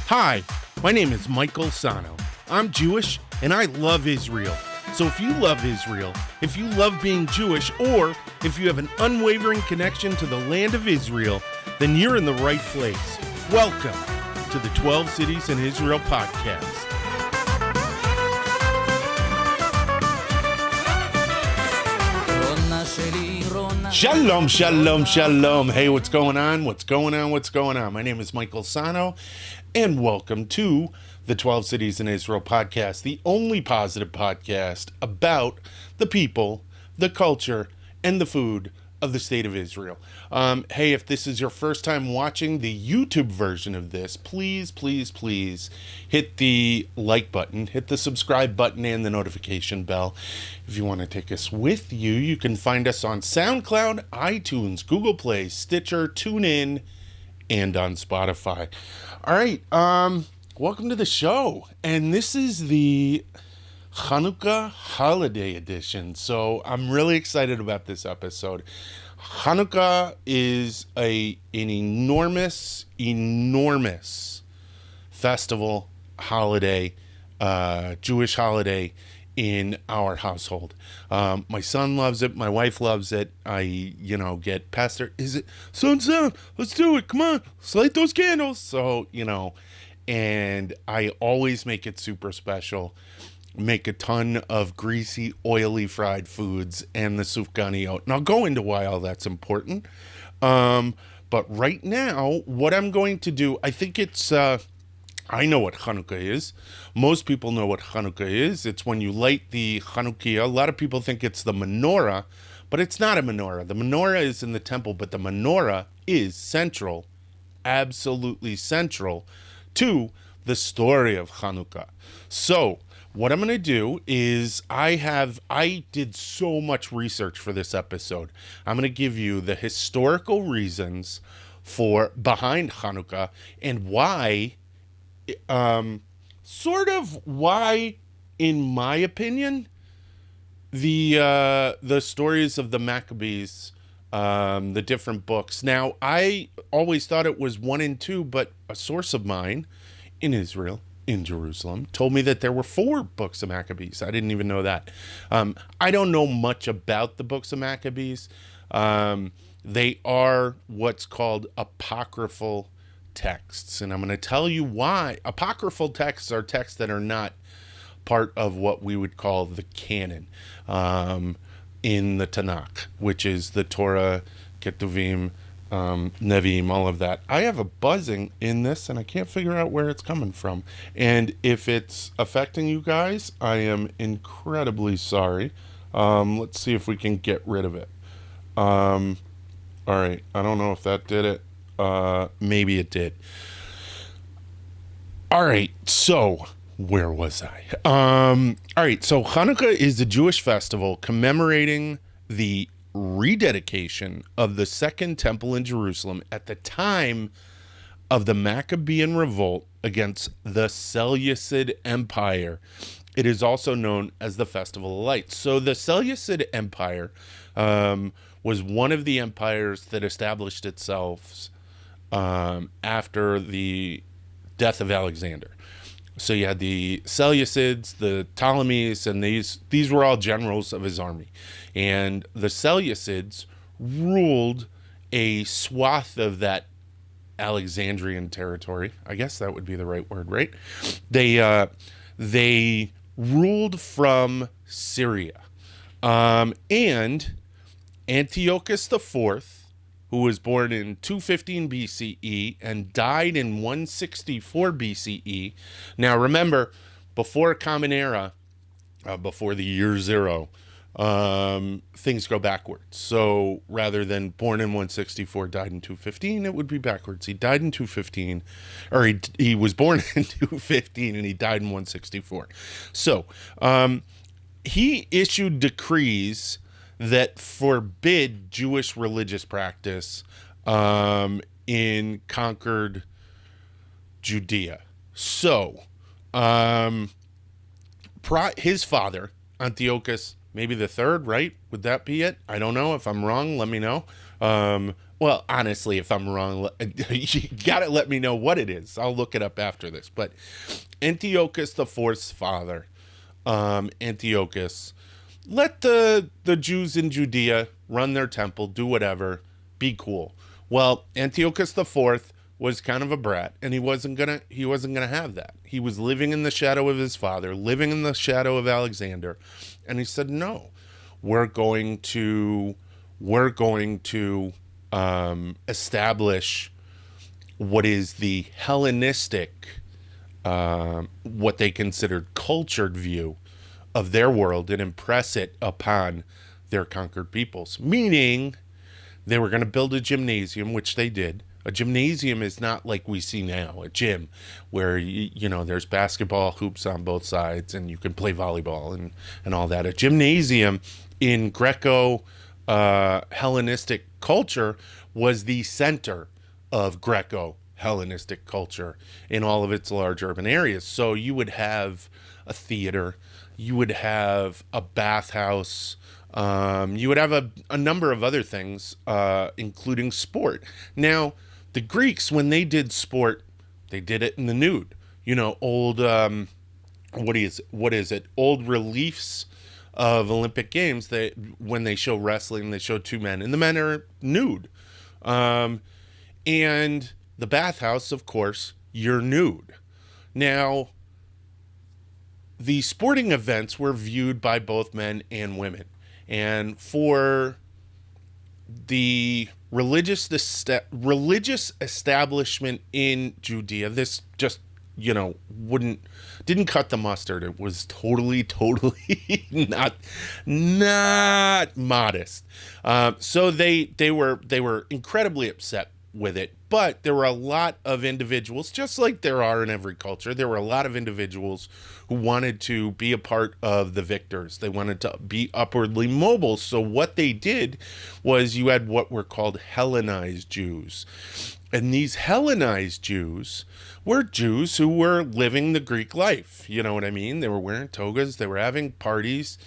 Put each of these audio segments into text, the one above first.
Hi, my name is Michael Sahno. I'm Jewish and I love Israel. So if you love Israel, if you love being Jewish, or if you have an unwavering connection to the land of Israel, then you're in the right place. Welcome to the 12 Cities in Israel podcast. Shalom, shalom, shalom. Hey, what's going on? What's going on? What's going on? My name is Michael Sahno, and welcome to the 12 Cities in Israel podcast, the only positive podcast about the people, the culture, and the food of the state of Israel. Hey, if this is your first time watching the YouTube version of this, please, please, please hit the like button, hit the subscribe button, and the notification bell. If you want to take us with you, you can find us on SoundCloud, iTunes, Google Play, Stitcher, TuneIn, and on Spotify. All right, welcome to the show. And this is the Hanukkah holiday edition. So I'm really excited about this episode. Hanukkah is an enormous festival, holiday, Jewish holiday in our household. My son loves it. My wife loves it. I, get Pastor, is it sunset? Let's do it. Come on, let's light those candles. So, and I always make it super special. Make a ton of greasy, oily fried foods and the sufganiyot. And I'll go into why all that's important. But right now, what I'm going to do, I think it's, I know what Hanukkah is. Most people know what Hanukkah is. It's when you light the Chanukiah. A lot of people think it's the menorah, but it's not a menorah. The menorah is in the temple, but the menorah is central, absolutely central to the story of Hanukkah. So, what I'm going to do is I did so much research for this episode. I'm going to give you the historical reasons behind Hanukkah and why, why, in my opinion, the stories of the Maccabees, the different books. Now, I always thought it was 1 and 2, but a source of mine in Israel, in Jerusalem, told me that there were 4 books of Maccabees. I didn't even know that. I don't know much about the books of Maccabees. They are what's called apocryphal texts, and I'm going to tell you why. Apocryphal texts are texts that are not part of what we would call the canon in the TaNaKh, which is the Torah, Ketuvim, Nevi'im, all of that. I have a buzzing in this and I can't figure out where it's coming from. And if it's affecting you guys, I am incredibly sorry. Let's see if we can get rid of it. All right. I don't know if that did it. Maybe it did. All right. So where was I? All right. So Hanukkah is a Jewish festival commemorating the rededication of the Second Temple in Jerusalem at the time of the Maccabean revolt against the Seleucid Empire. It is also known as the Festival of Lights. So the Seleucid Empire was one of the empires that established itself after the death of Alexander. So you had the Seleucids, the Ptolemies, and these were all generals of his army. And the Seleucids ruled a swath of that Alexandrian territory. I guess that would be the right word, right? They ruled from Syria. And Antiochus IV, who was born in 215 BCE and died in 164 BCE. Now remember, before Common Era, before the year 0, things go backwards. So rather than born in 164, died in 215, it would be backwards. He died in 215, or he was born in 215 and he died in 164. So he issued decrees that forbid Jewish religious practice in conquered Judea. So his father, Antiochus, maybe the third, right? Would that be it? I don't know. If I'm wrong, let me know. Well, honestly, if I'm wrong, you gotta let me know what it is. I'll look it up after this. But Antiochus the Fourth's father, Antiochus, let the Jews in Judea run their temple, do whatever, be cool. Well, Antiochus the Fourth was kind of a brat, and he wasn't gonna have that. He was living in the shadow of his father, living in the shadow of Alexander, and he said, no, we're going to establish what is the Hellenistic, what they considered cultured view of their world, and impress it upon their conquered peoples. Meaning, they were going to build a gymnasium, which they did. A gymnasium is not like we see now, a gym where, there's basketball hoops on both sides and you can play volleyball and all that. A gymnasium in Greco Hellenistic culture was the center of Greco Hellenistic culture in all of its large urban areas. So you would have a theater, you would have a bathhouse, you would have a number of other things, including sport. Now, the Greeks, when they did sport, they did it in the nude. Old, what is it? Old reliefs of Olympic Games. When they show wrestling, they show two men, and the men are nude. And the bathhouse, of course, you're nude. Now, the sporting events were viewed by both men and women. And for the religious establishment in Judea, this just, didn't cut the mustard. It was totally not modest. So they were incredibly upset with it. But there were a lot of individuals, just like there are in every culture, there were a lot of individuals who wanted to be a part of the victors. They wanted to be upwardly mobile. So what they did was you had what were called Hellenized Jews. And these Hellenized Jews were Jews who were living the Greek life. You know what I mean? They were wearing togas. They were having parties,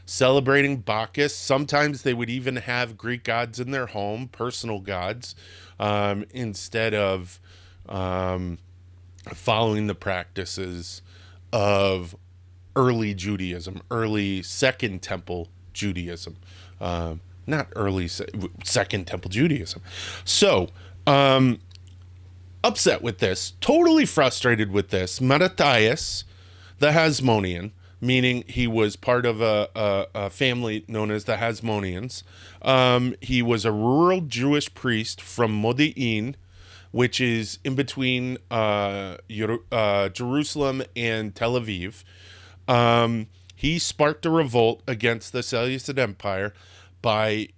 celebrating Bacchus. Sometimes they would even have Greek gods in their home, personal gods, instead of following the practices of early Judaism, early Second Temple Judaism, not early Second Temple Judaism. So, upset with this, totally frustrated with this, Mattathias, the Hasmonean, meaning he was part of a family known as the Hasmoneans. He was a rural Jewish priest from Modi'in, which is in between Jerusalem and Tel Aviv. He sparked a revolt against the Seleucid Empire by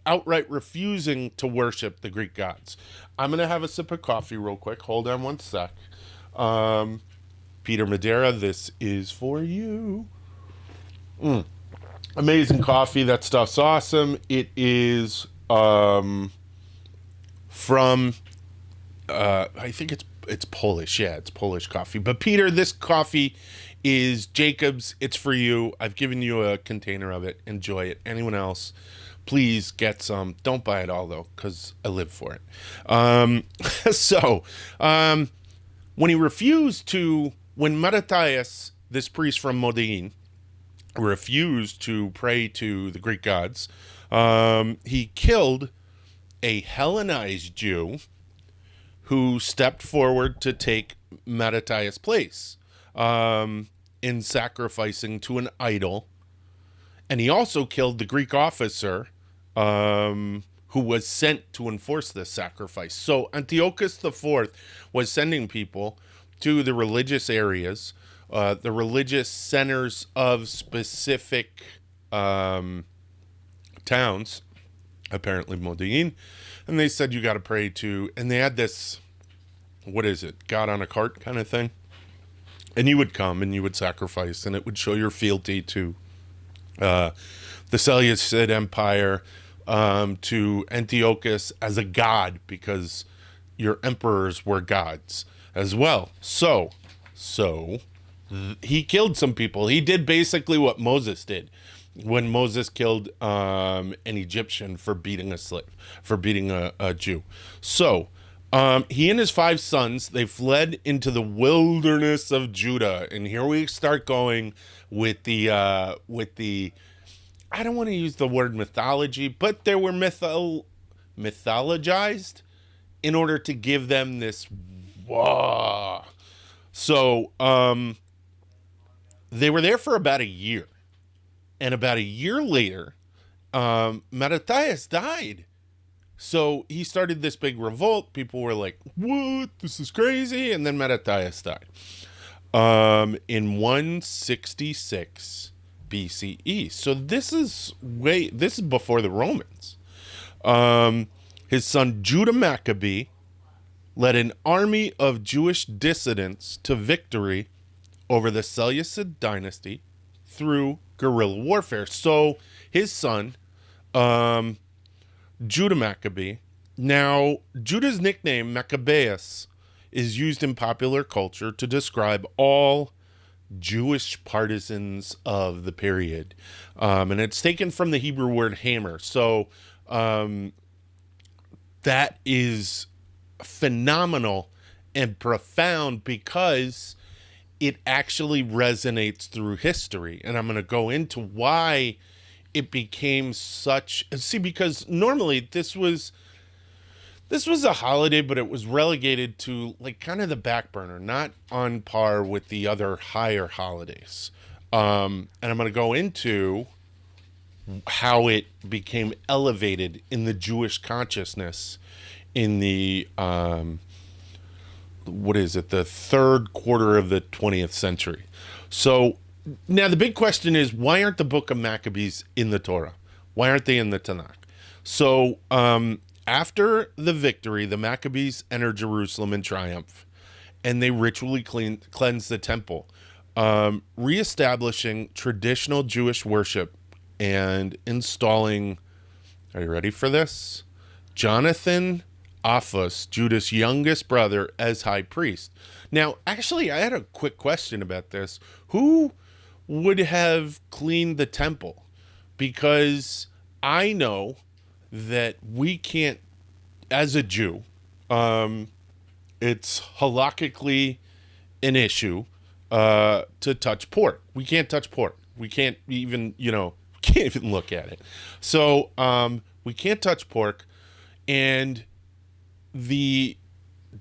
outright refusing to worship the Greek gods. I'm going to have a sip of coffee real quick. Hold on one sec. Peter Madeira, this is for you. Amazing coffee. That stuff's awesome. It is from I think it's Polish. Yeah, it's Polish coffee. But Peter, this coffee is Jacob's. It's for you. I've given you a container of it. Enjoy it. Anyone else, please get some. Don't buy it all though, because I live for it. When Mattathias, this priest from Modi'in, refused to pray to the Greek gods, he killed a Hellenized Jew who stepped forward to take Mattathias' place in sacrificing to an idol. And he also killed the Greek officer who was sent to enforce this sacrifice. So Antiochus IV was sending people to the religious areas, the religious centers of specific towns, apparently Modi'in, and they said you got to pray to, and they had this, what is it, God on a cart kind of thing, and you would come and you would sacrifice, and it would show your fealty to the Seleucid Empire, to Antiochus as a god, because your emperors were gods as well. So he killed some people. He did basically what Moses did. when Moses killed an Egyptian for beating a slave, for beating a Jew. So he and his 5 sons, they fled into the wilderness of Judah. And here we start going with the I don't want to use the word mythology, but they were mythologized in order to give them this wah. So they were there for about a year. And about a year later, Mattathias died. So he started this big revolt. People were like, what? This is crazy. And then Mattathias died in 166 BCE. So this is before the Romans. His son Judah Maccabee led an army of Jewish dissidents to victory over the Seleucid dynasty through guerrilla warfare. So his son, Judah Maccabee. Now, Judah's nickname, Maccabeus, is used in popular culture to describe all Jewish partisans of the period. And it's taken from the Hebrew word hammer. So that is phenomenal and profound because it actually resonates through history. And I'm going to go into why it became such... See, because normally this was a holiday, but it was relegated to like kind of the back burner, not on par with the other higher holidays. And I'm going to go into how it became elevated in the Jewish consciousness in the, the third quarter of the 20th century. So now the big question is, why aren't the book of Maccabees in the Torah? Why aren't they in the TaNaKh? So after the victory, the Maccabees entered Jerusalem in triumph, and they ritually cleansed the temple, reestablishing traditional Jewish worship and installing, are you ready for this? Jonathan Aphos, Judah's youngest brother, as high priest. Now, actually, I had a quick question about this. Who would have cleaned the temple? Because I know that we can't, as a Jew, it's halakhically an issue to touch pork. We can't touch pork. We can't even, can't even look at it. So we can't touch pork. And the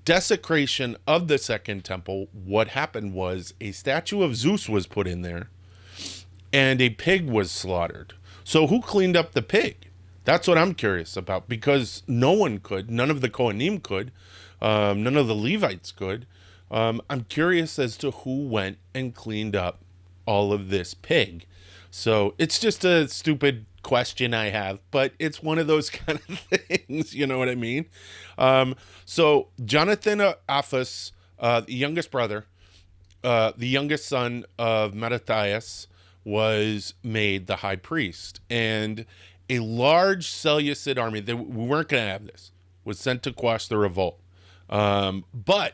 desecration of the second temple, what happened was a statue of Zeus was put in there and a pig was slaughtered. So who cleaned up the pig? That's what I'm curious about, because no one could. None of the Kohanim could. None of the Levites could. I'm curious as to who went and cleaned up all of this pig. So it's just a stupid question I have, but it's one of those kind of things, you know what I mean? So Jonathan Aphos, the youngest brother, the youngest son of Mattathias, was made the high priest, and a large Seleucid army, we weren't going to have this, was sent to quash the revolt. But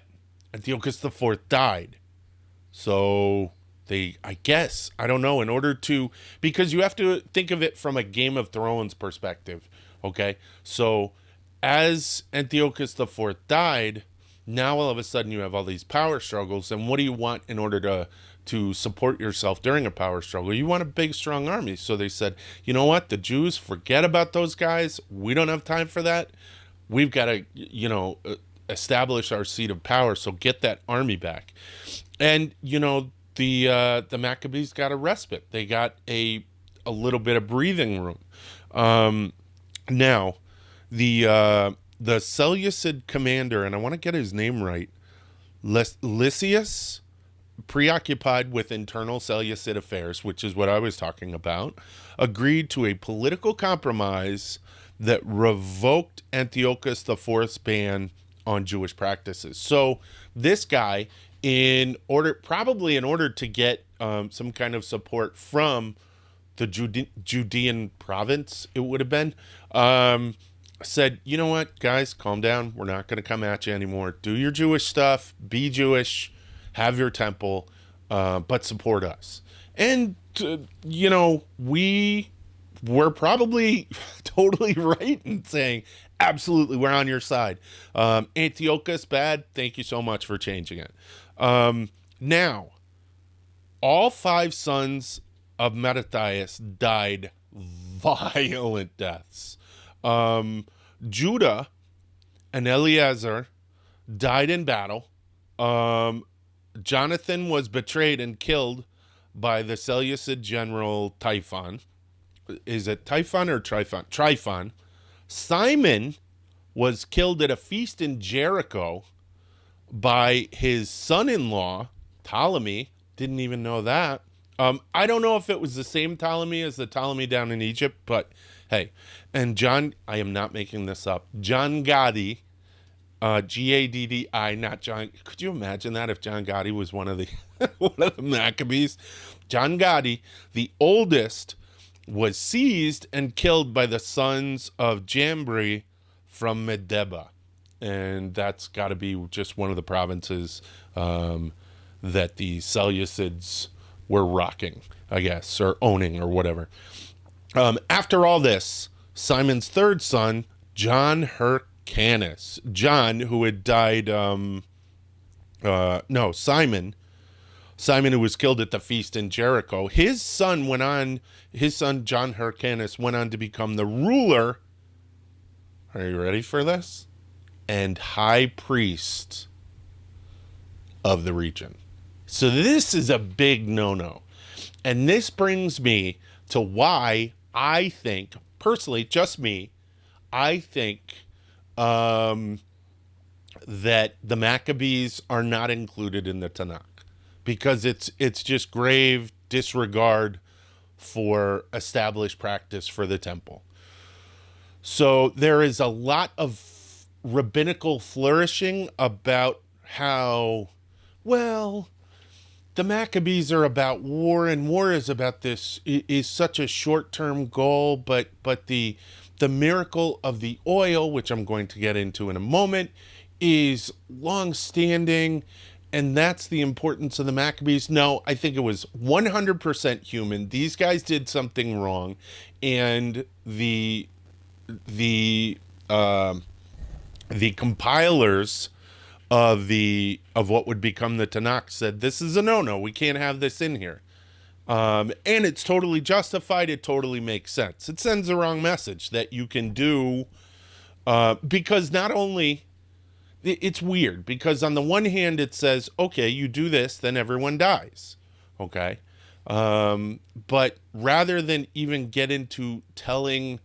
Antiochus IV died. So they, I guess, I don't know, in order to, because you have to think of it from a Game of Thrones perspective, okay? So as Antiochus IV died, now all of a sudden you have all these power struggles, and what do you want in order to support yourself during a power struggle? You want a big, strong army. So they said, you know what, the Jews, forget about those guys. We don't have time for that. We've got to, establish our seat of power, so get that army back. And, the Maccabees got a respite. They got a little bit of breathing room. Now, the Seleucid commander, and I want to get his name right, Lysias, preoccupied with internal Seleucid affairs, which is what I was talking about, agreed to a political compromise that revoked Antiochus IV's ban on Jewish practices. So this guy, probably in order to get some kind of support from the Judean province, it would have been, said, you know what, guys, calm down. We're not going to come at you anymore. Do your Jewish stuff, be Jewish, have your temple, but support us. And we were probably totally right in saying, absolutely, we're on your side. Antiochus, bad. Thank you so much for changing it. Now, all 5 sons of Mattathias died violent deaths. Judah and Eleazar died in battle. Jonathan was betrayed and killed by the Seleucid general Typhon. Is it Typhon or Tryphon? Tryphon. Simon was killed at a feast in Jericho by his son-in-law, Ptolemy. Didn't even know that. I don't know if it was the same Ptolemy as the Ptolemy down in Egypt, but hey. And John, I am not making this up, John Gotti, Gaddi, not John. Could you imagine that if John Gotti was one of the Maccabees? John Gotti, the oldest, was seized and killed by the sons of Jambri from Medeba. And that's got to be just one of the provinces that the Seleucids were rocking, I guess, or owning or whatever. After all this, Simon's third son, John Hyrcanus, John, who had died, Simon, who was killed at the feast in Jericho, his son, John Hyrcanus, went on to become the ruler, are you ready for this? And high priest of the region. So this is a big no-no. And this brings me to why I think, personally, just me, I think that the Maccabees are not included in the TaNaKh. Because it's just grave disregard for established practice for the temple. So there is a lot of rabbinical flourishing about how, well, the Maccabees are about war, and war is about this, is such a short-term goal, but the miracle of the oil, which I'm going to get into in a moment, is long-standing. And that's the importance of the Maccabees. No, I think it was 100% human. These guys did something wrong, and the compilers of what would become the TaNaKh said, this is a no-no. We can't have this in here. And it's totally justified. It totally makes sense. It sends the wrong message that you can do, because not only... It's weird, because on the one hand it says, okay, you do this, then everyone dies. Okay? But rather than even get into telling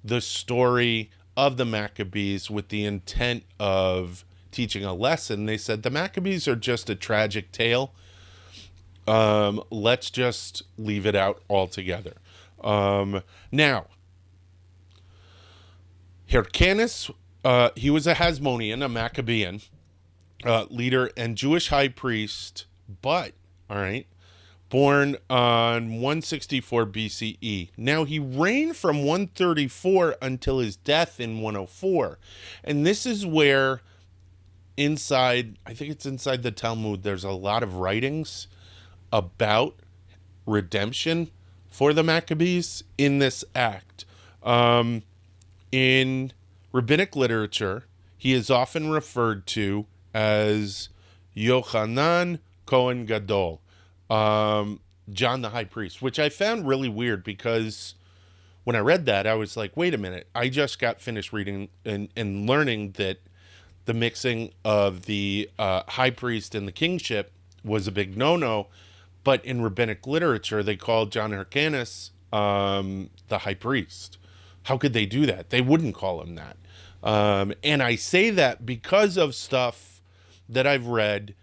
the story of the Maccabees with the intent of teaching a lesson, they said the Maccabees are just a tragic tale. Let's just leave it out altogether. Now, Hyrcanus, he was a Hasmonean, a Maccabean leader and Jewish high priest, but, all right, born on 164 BCE. Now, he reigned from 134 until his death in 104. And this is where I think it's inside the Talmud, there's a lot of writings about redemption for the Maccabees in this act. In rabbinic literature, he is often referred to as Yochanan Kohen Gadol, John the High Priest, which I found really weird because when I read that, I was like, wait a minute, I just got finished reading and learning that the mixing of the high priest and the kingship was a big no-no, but in rabbinic literature, they called John Hyrcanus the high priest. How could they do that? They wouldn't call him that. And I say that because of stuff that I've read,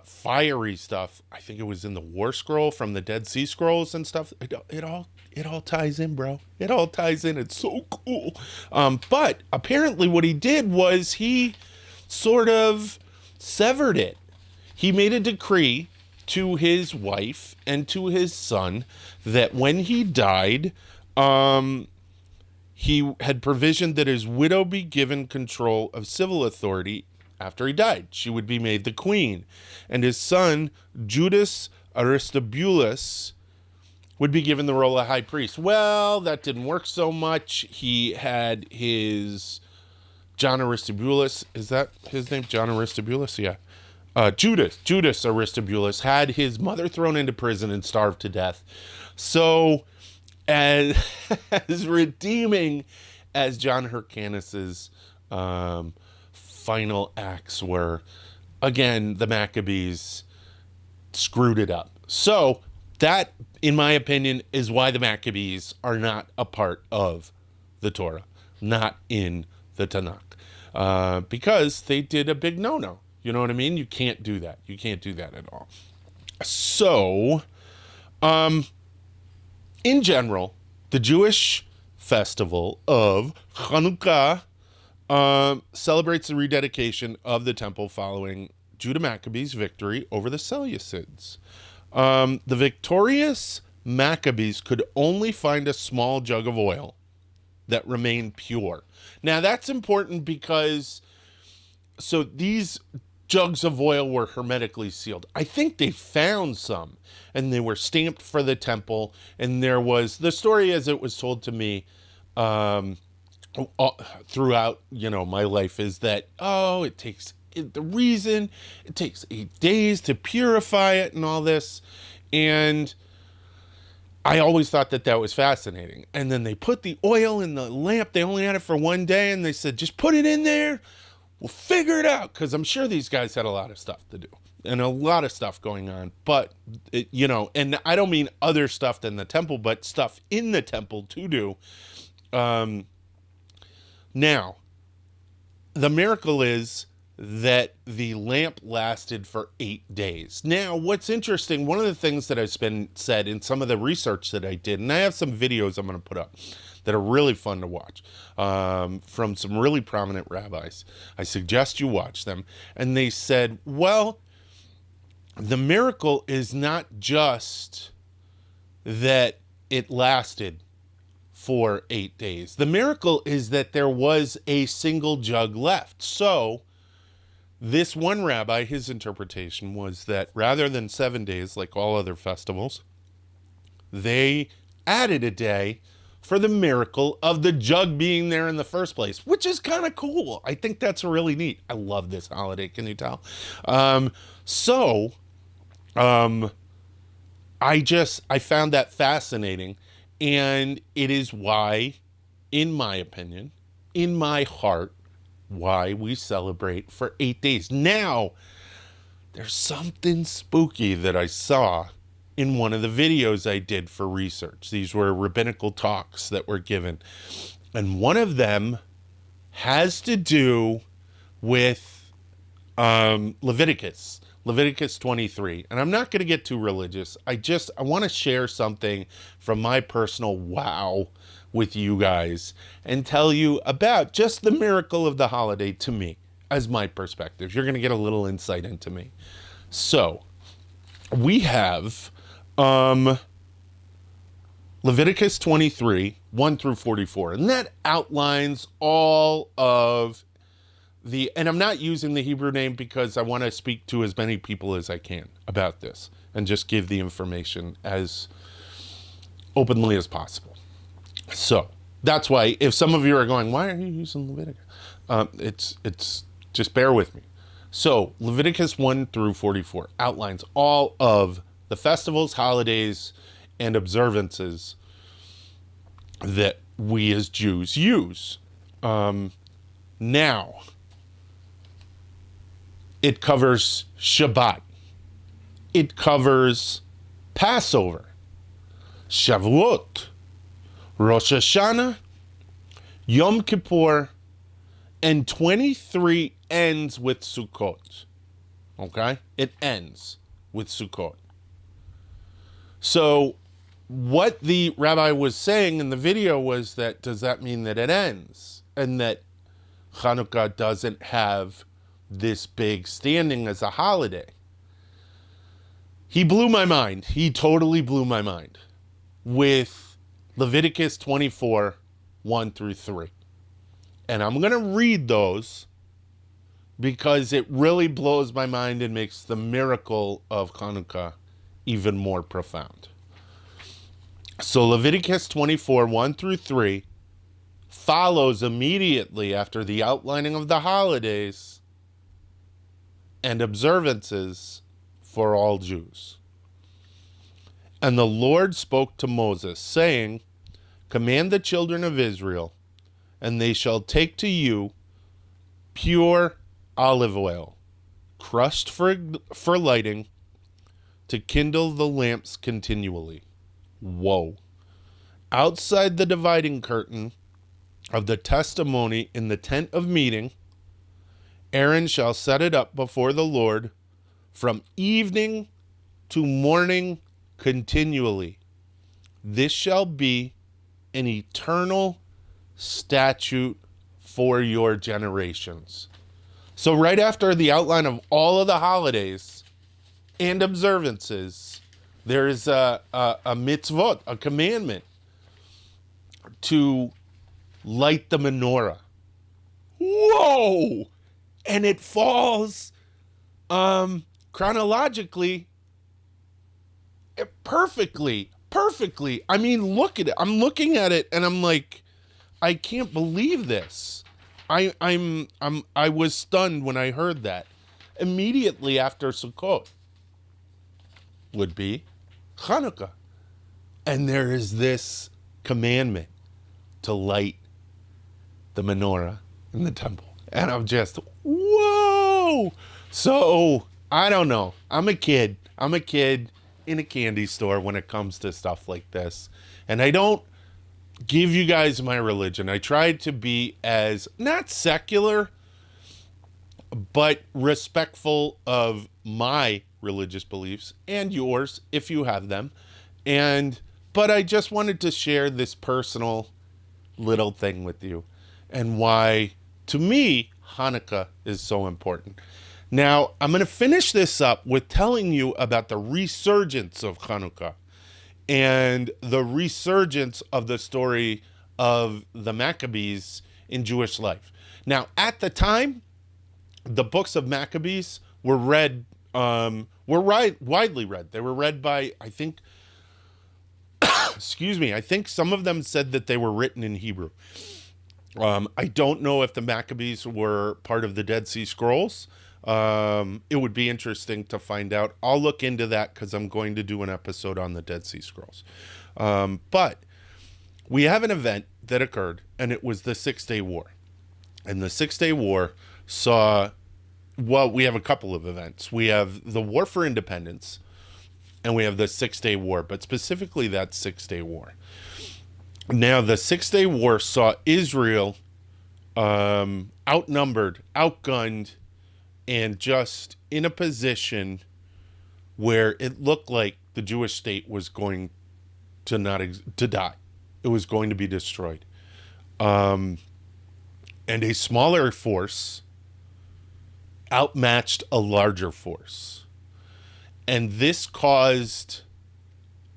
fiery stuff. I think it was in the War Scroll from the Dead Sea Scrolls and stuff. It all ties in, bro. It all ties in. It's so cool. But apparently what he did was he sort of severed it. He made a decree to his wife and to his son that when he died, he had provision that his widow be given control of civil authority after he died. She would be made the queen. And his son, Judas Aristobulus, would be given the role of high priest. Well, that didn't work so much. He had his John Aristobulus. Is that his name? John Aristobulus? Yeah. Judas Aristobulus had his mother thrown into prison and starved to death. So, as redeeming as John Hyrcanus's final acts were, again, the Maccabees screwed it up. So that, in my opinion, is why the Maccabees are not a part of the Torah, not in the TaNaKh, because they did a big no-no. You know what I mean? You can't do that. You can't do that at all. So, in general, the Jewish festival of Hanukkah celebrates the rededication of the temple following Judah Maccabees' victory over the Seleucids. The victorious Maccabees could only find a small jug of oil that remained pure. Now, that's important because, so these jugs of oil were hermetically sealed. I think they found some, and they were stamped for the temple, and there was, the story as it was told to me throughout, my life is that, it takes 8 days to purify it and all this, and I always thought that was fascinating. And then they put the oil in the lamp. They only had it for one day, and they said, just put it in there. We'll figure it out, because I'm sure these guys had a lot of stuff to do and a lot of stuff going on. But, and I don't mean other stuff than the temple, but stuff in the temple to do. Now, the miracle is that the lamp lasted for 8 days. Now, what's interesting, one of the things that has been said in some of the research that I did, and I have some videos I'm going to put up that are really fun to watch from some really prominent rabbis. I suggest you watch them. And they said, well, the miracle is not just that it lasted for 8 days. The miracle is that there was a single jug left. So this one rabbi, his interpretation was that rather than 7 days, like all other festivals, they added a day for the miracle of the jug being there in the first place, which is kind of cool. I think that's really neat. I love this holiday, can you tell? I found that fascinating, and it is why, in my opinion, in my heart, why we celebrate for 8 days. Now, there's something spooky that I saw in one of the videos I did for research. These were rabbinical talks that were given. And one of them has to do with Leviticus 23. And I'm not going to get too religious. I want to share something from my personal wow with you guys and tell you about just the miracle of the holiday to me, as my perspective. You're going to get a little insight into me. So, we have Leviticus 23, 1 through 44. And that outlines all of and I'm not using the Hebrew name because I want to speak to as many people as I can about this and just give the information as openly as possible. So that's why, if some of you are going, why are you using Leviticus? It's just bear with me. So Leviticus 1 through 44 outlines all of the festivals, holidays, and observances that we as Jews use. Now, it covers Shabbat. It covers Passover, Shavuot, Rosh Hashanah, Yom Kippur, and 23 ends with Sukkot. Okay? It ends with Sukkot. So what the rabbi was saying in the video was that, does that mean that it ends? And that Hanukkah doesn't have this big standing as a holiday? He blew my mind. He totally blew my mind with Leviticus 24, 1 through 3. And I'm going to read those because it really blows my mind and makes the miracle of Hanukkah even more profound. So Leviticus 24, 1 through 3 follows immediately after the outlining of the holidays and observances for all Jews. And the Lord spoke to Moses, saying, command the children of Israel, and they shall take to you pure olive oil, crushed for lighting, to kindle the lamps continually. Whoa. Outside the dividing curtain of the testimony in the tent of meeting, Aaron shall set it up before the Lord from evening to morning continually. This shall be an eternal statute for your generations. So right after the outline of all of the holidays and observances, there is a mitzvot, a commandment to light the menorah. Whoa! And it falls chronologically perfectly. I mean, look at it. I'm looking at it and I'm like, I can't believe this. I was stunned when I heard that. Immediately after Sukkot would be Hanukkah. And there is this commandment to light the menorah in the temple. And I'm just, whoa! So, I don't know. I'm a kid in a candy store when it comes to stuff like this. And I don't give you guys my religion. I try to be as, not secular, but respectful of my religious beliefs and yours, if you have them. But I just wanted to share this personal little thing with you and why, to me, Hanukkah is so important. Now, I'm going to finish this up with telling you about the resurgence of Hanukkah and the resurgence of the story of the Maccabees in Jewish life. Now, at the time, the books of Maccabees were read, widely read. They were read by, I think, I think some of them said that they were written in Hebrew. I don't know if the Maccabees were part of the Dead Sea Scrolls. It would be interesting to find out. I'll look into that because I'm going to do an episode on the Dead Sea Scrolls. But we have an event that occurred, and it was the 6-Day War. And the 6-Day War saw, well, we have a couple of events. We have the War for Independence, and we have the 6-Day War, but specifically that 6-Day War. Now, the 6-Day War saw Israel outnumbered, outgunned, and just in a position where it looked like the Jewish state was going to to die. It was going to be destroyed. And a smaller force outmatched a larger force. And this caused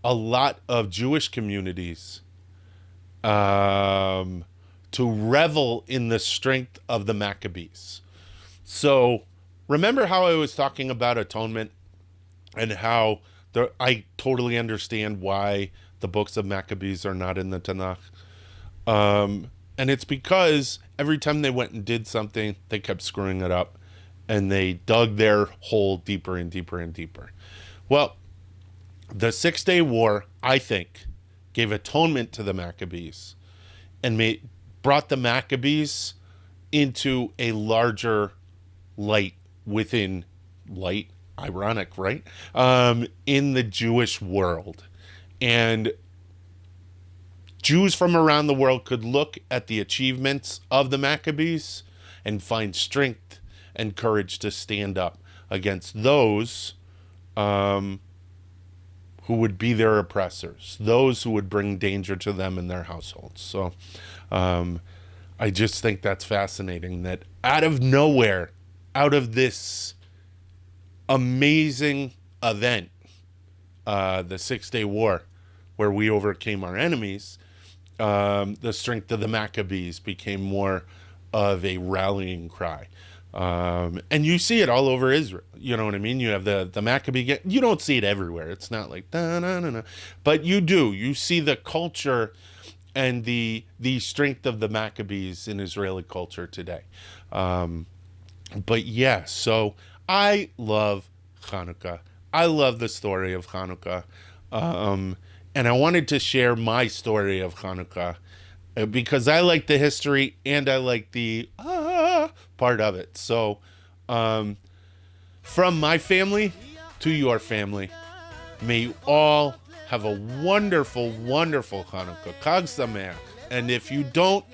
a lot of Jewish communities to revel in the strength of the Maccabees. So remember how I was talking about atonement and how I totally understand why the books of Maccabees are not in the TaNaKh. And it's because every time they went and did something, they kept screwing it up and they dug their hole deeper and deeper and deeper. Well, the 6-Day War, I think, gave atonement to the Maccabees and brought the Maccabees into a larger light within light, ironic, right? In the Jewish world. And Jews from around the world could look at the achievements of the Maccabees and find strength and courage to stand up against those who would be their oppressors, those who would bring danger to them and their households. So I just think that's fascinating that out of nowhere, out of this amazing event, the 6-Day War, where we overcame our enemies, the strength of the Maccabees became more of a rallying cry. And you see it all over Israel. You know what I mean? You have the Maccabee. You don't see it everywhere. It's not like da na na na, but you do. You see the culture and the strength of the Maccabees in Israeli culture today. But yeah, so I love Hanukkah. I love the story of Hanukkah. And I wanted to share my story of Hanukkah because I like the history and I like the part of it. So from my family to your family, may you all have a wonderful, wonderful Hanukkah. Chag Sameach. And if you don't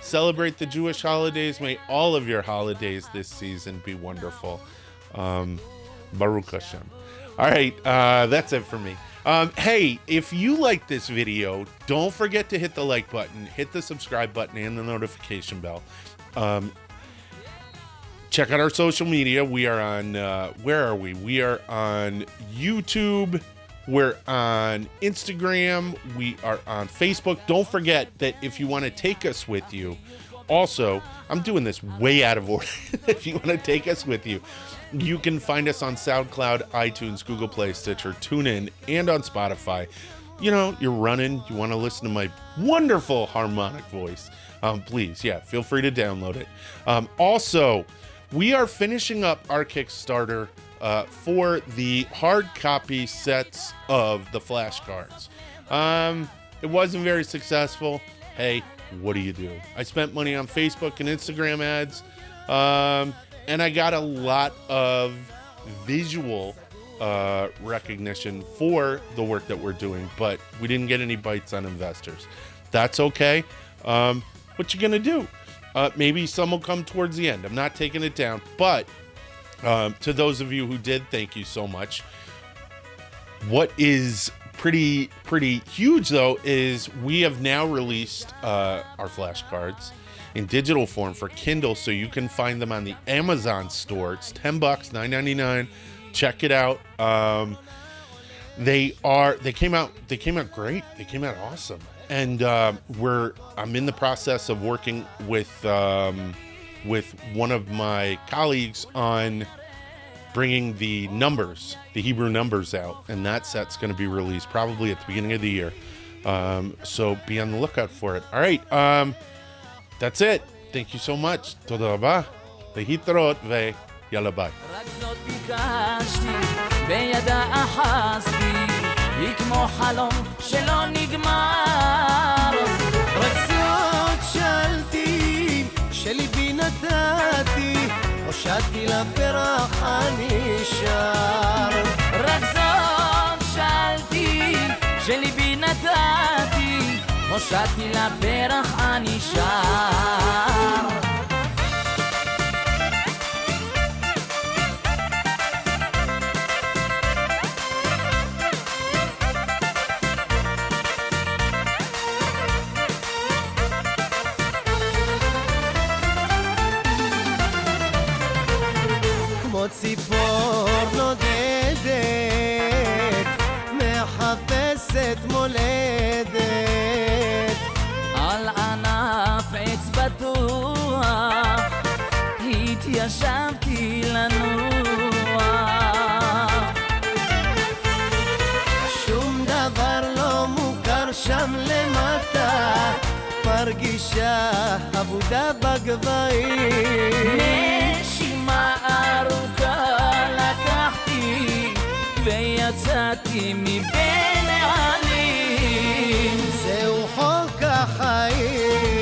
celebrate the Jewish holidays, may all of your holidays this season be wonderful. Baruch Hashem. All right, that's it for me. Hey, if you like this video, don't forget to hit the like button, hit the subscribe button, and the notification bell. Check out our social media. We are on, where are we? We are on YouTube. We're on Instagram. We are on Facebook. Don't forget that if you want to take us with you, also, I'm doing this way out of order. If you want to take us with you, you can find us on SoundCloud, iTunes, Google Play, Stitcher, TuneIn, and on Spotify. You know, you're running, you want to listen to my wonderful harmonic voice. Please, yeah, feel free to download it. Also, we are finishing up our Kickstarter for the hard copy sets of the flashcards. It wasn't very successful. Hey, what do you do? I spent money on Facebook and Instagram ads, and I got a lot of visual recognition for the work that we're doing, but we didn't get any bites on investors. That's okay. What you gonna do? Maybe some will come towards the end. I'm not taking it down, but to those of you who did, thank you so much. What is pretty huge though is we have now released our flashcards in digital form for Kindle, so you can find them on the Amazon store. It's $10, $9.99. Check it out. They came out great. They came out awesome. And I'm in the process of working with one of my colleagues on bringing the Hebrew numbers out, and that set's going to be released probably at the beginning of the year. So be on the lookout for it. All right, that's it. Thank you so much. Toda rabah. Lehitrot ve yalla bye. היא כמו חלום שלא נגמר רק זאת שאלתי שליבי נתתי הושעתי לפרח הנשאר רק זאת שאלתי שליבי נתתי הושעתי לפרח הנשאר ציפור נודדת מחפשת מולדת על ענף עץ בטוח התיישבתי לנוח שום דבר לא מוכר שם למטה מרגישה עבודה בגבהים נשימה ארוכה לקחתי ויצאתי מבין העלים זהו חוק החיים